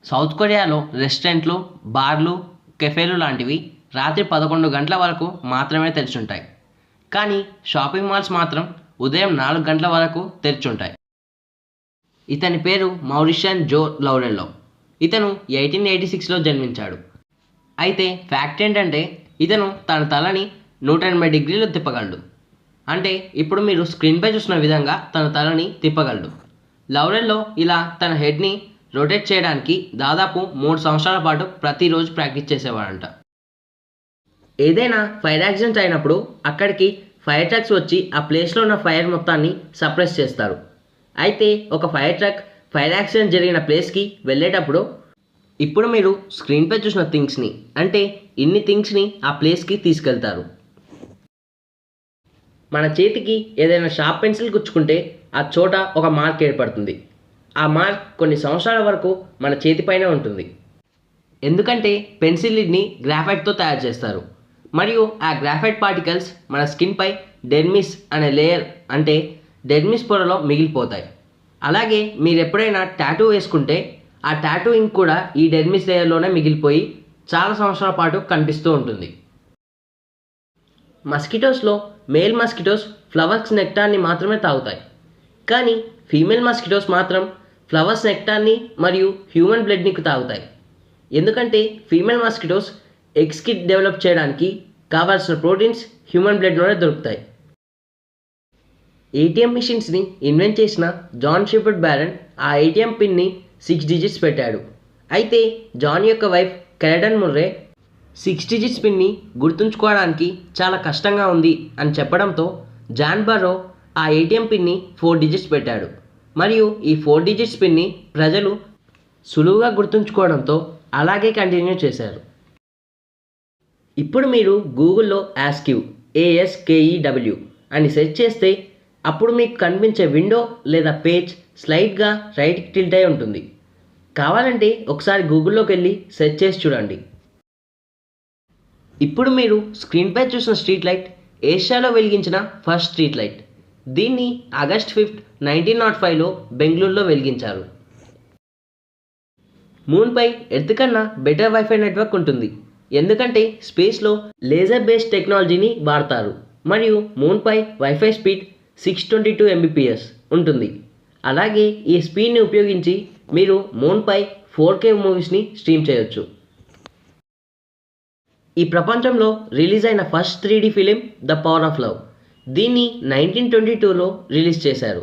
South కొరియాలో రెస్టారెంట్లు, బార్లు, కెఫేలు లాంటివి రాత్రి 11 గంటల వరకు మాత్రమే తెరిచుంటాయి. కానీ షాపింగ్ మాల్స్ మాత్రం ఉదయం 4 గంటల వరకు తెరిచుంటాయి. ఇతని పేరు మౌరిషియన్ జో లౌరెల్లో. ఇతను 1886లో జన్మించాడు. అయితే ఫ్యాక్ట్ ఏంటంటే ఇతను తన తలని 180 డిగ్రీలు తిప్పగలడు. అంటే ఇప్పుడు మీరు స్క్రీన్పై చూసిన విధంగా తన తలని తిప్పగలడు. లౌరెల్లో ఇలా తన హెడ్ని రొటేట్ చేయడానికి దాదాపు 3 సంవత్సరాల పాటు ప్రతిరోజు ప్రాక్టీస్ చేసేవాడంట. ఏదైనా ఫైర్ యాక్సిడెంట్ అయినప్పుడు అక్కడికి ఫైర్ ట్రక్స్ వచ్చి ఆ ప్లేస్లో ఉన్న ఫైర్ మొత్తాన్ని సప్రెస్ చేస్తారు. అయితే ఒక ఫైర్ ట్రక్ ఫైర్ యాక్సిడెంట్ జరిగిన ప్లేస్కి వెళ్ళేటప్పుడు ఇప్పుడు మీరు స్క్రీన్పై చూసిన థింగ్స్ని, అంటే ఇన్ని థింగ్స్ని ఆ ప్లేస్కి తీసుకెళ్తారు. మన చేతికి ఏదైనా షార్ప్ పెన్సిల్ గుచ్చుకుంటే ఆ చోట ఒక మార్క్ ఏర్పడుతుంది. ఆ మార్క్ కొన్ని సంవత్సరాల వరకు మన చేతిపైనే ఉంటుంది. ఎందుకంటే పెన్సిల్ లిడ్ని గ్రాఫైట్తో తయారు చేస్తారు మరియు ఆ గ్రాఫైట్ పార్టికల్స్ మన స్కిన్పై డెర్మిస్ అనే లేయర్, అంటే డెర్మిస్ పొరలో మిగిలిపోతాయి. అలాగే మీరు ఎప్పుడైనా టాటూ వేసుకుంటే ఆ టాటూ ఇంక్ కూడా ఈ డెర్మిస్ లేయర్లోనే మిగిలిపోయి చాలా సంవత్సరాల పాటు కనిపిస్తూ ఉంటుంది. మస్కిటోస్లో మేల్ మస్కిటోస్ ఫ్లవర్స్ నెక్టార్ని మాత్రమే తాగుతాయి. కానీ ఫీమేల్ మస్కిటోస్ మాత్రం ఫ్లవర్స్ నెక్టార్ని మరియు హ్యూమన్ బ్లడ్ని తాగుతాయి. ఎందుకంటే ఫీమేల్ మస్కిటోస్ ఎగ్స్కి డెవలప్ చేయడానికి కావాల్సిన ప్రోటీన్స్ హ్యూమన్ బ్లడ్లోనే దొరుకుతాయి. ఏటీఎం మిషన్స్ని ఇన్వెంట్ చేసిన జాన్ షెపర్డ్ బ్యారన్ ఆ ఏటీఎం పిన్ని 6 డిజిట్స్ పెట్టాడు. అయితే జాన్ యొక్క వైఫ్ కెరడన్ ముర్రే 6 డిజిట్స్ పిన్ని గుర్తుంచుకోవడానికి చాలా కష్టంగా ఉంది అని చెప్పడంతో జాన్ బర్రో ఆ ఏటీఎం పిన్ని 4 డిజిట్స్ పెట్టాడు. మరియు ఈ 4 డిజిట్స్ పిన్ని ప్రజలు సులువుగా గుర్తుంచుకోవడంతో అలాగే కంటిన్యూ చేశారు. ఇప్పుడు మీరు గూగుల్లో ఆస్క్యూ ASKEW అని సెర్చ్ చేస్తే అప్పుడు మీకు కనిపించే విండో లేదా పేజ్ స్లైడ్గా రైట్కి టిల్ట్ అయి ఉంటుంది. కావాలంటే ఒకసారి గూగుల్లోకి వెళ్ళి సెర్చ్ చేసి చూడండి. ఇప్పుడు మీరు స్క్రీన్పై చూసిన స్ట్రీట్ లైట్ ఏషియాలో వెలిగించిన ఫస్ట్ స్ట్రీట్ లైట్. దీన్ని ఆగస్ట్ 5, 1905లో బెంగళూరులో వెలిగించారు. మూన్పై ఎర్త్ కన్నా బెటర్ వైఫై నెట్వర్క్ ఉంటుంది. ఎందుకంటే స్పేస్లో లేజర్ బేస్డ్ టెక్నాలజీని వాడతారు మరియు మూన్పై వైఫై స్పీడ్ 622 Mbps ఉంటుంది. అలాగే ఈ స్పీడ్ని ఉపయోగించి మీరు మూన్పై 4K మూవీస్ని స్ట్రీమ్ చేయొచ్చు. ఈ ప్రపంచంలో రిలీజ్ అయిన first 3D film the power of love. దీన్ని 1922లో రిలీజ్ చేశారు.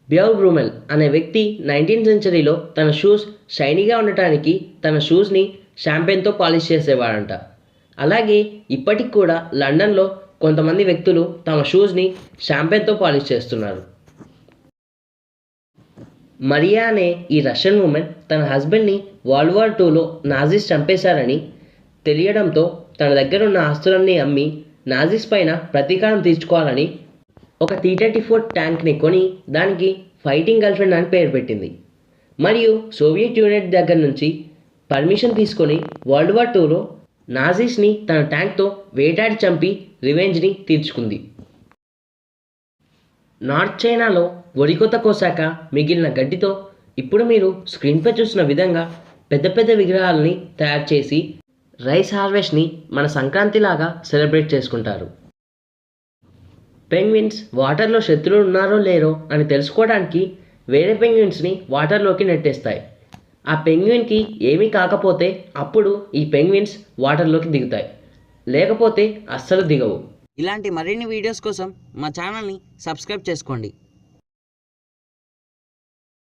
బియర్ బ్రూమెల్ అనే వ్యక్తి 19th సెంచరీలో తన షూస్ షైనీగా ఉండటానికి తన షూస్ని షాంపెన్తో పాలిష్ చేసేవాడంట. అలాగే ఇప్పటికి కూడా లండన్లో కొంతమంది వ్యక్తులు తమ షూస్ని షాంపెన్తో పాలిష్ చేస్తున్నారు. మరియా అనే ఈ రష్యన్ ఉమెన్ తన హస్బెండ్ని వరల్డ్ వార్ 2లో నాజీస్ చంపేశారని తెలియడంతో తన దగ్గర ఉన్న ఆస్తులన్నీ అమ్మి నాజీస్ పైన ప్రతీకారం తీర్చుకోవాలని ఒక T-34 ట్యాంక్ని కొని దానికి ఫైటింగ్ గర్ల్ఫ్రెండ్ అని పేరు పెట్టింది. మరియు సోవియట్ యూనియన్ దగ్గర నుంచి పర్మిషన్ తీసుకొని వరల్డ్ వార్ 2లో నాజీస్ని తన ట్యాంక్తో వేటాడి చంపి రివెంజ్ని తీర్చుకుంది. నార్త్ చైనాలో వరికోత కోసాక మిగిలిన గడ్డితో ఇప్పుడు మీరు స్క్రీన్పై చూసిన విధంగా పెద్ద పెద్ద విగ్రహాలని తయారు చేసి రైస్ హార్వెస్ట్ని మన సంక్రాంతిలాగా సెలబ్రేట్ చేసుకుంటారు. పెంగ్విన్స్ వాటర్లో శత్రువులు ఉన్నారో లేరో అని తెలుసుకోవడానికి వేరే పెంగ్విన్స్ని వాటర్లోకి నెట్టేస్తాయి. ఆ పెంగ్విన్కి ఏమీ కాకపోతే అప్పుడు ఈ పెంగ్విన్స్ వాటర్లోకి దిగుతాయి, లేకపోతే అస్సలు దిగవు. ఇలాంటి మరిన్ని వీడియోస్ కోసం మా ఛానల్ని సబ్స్క్రైబ్ చేసుకోండి.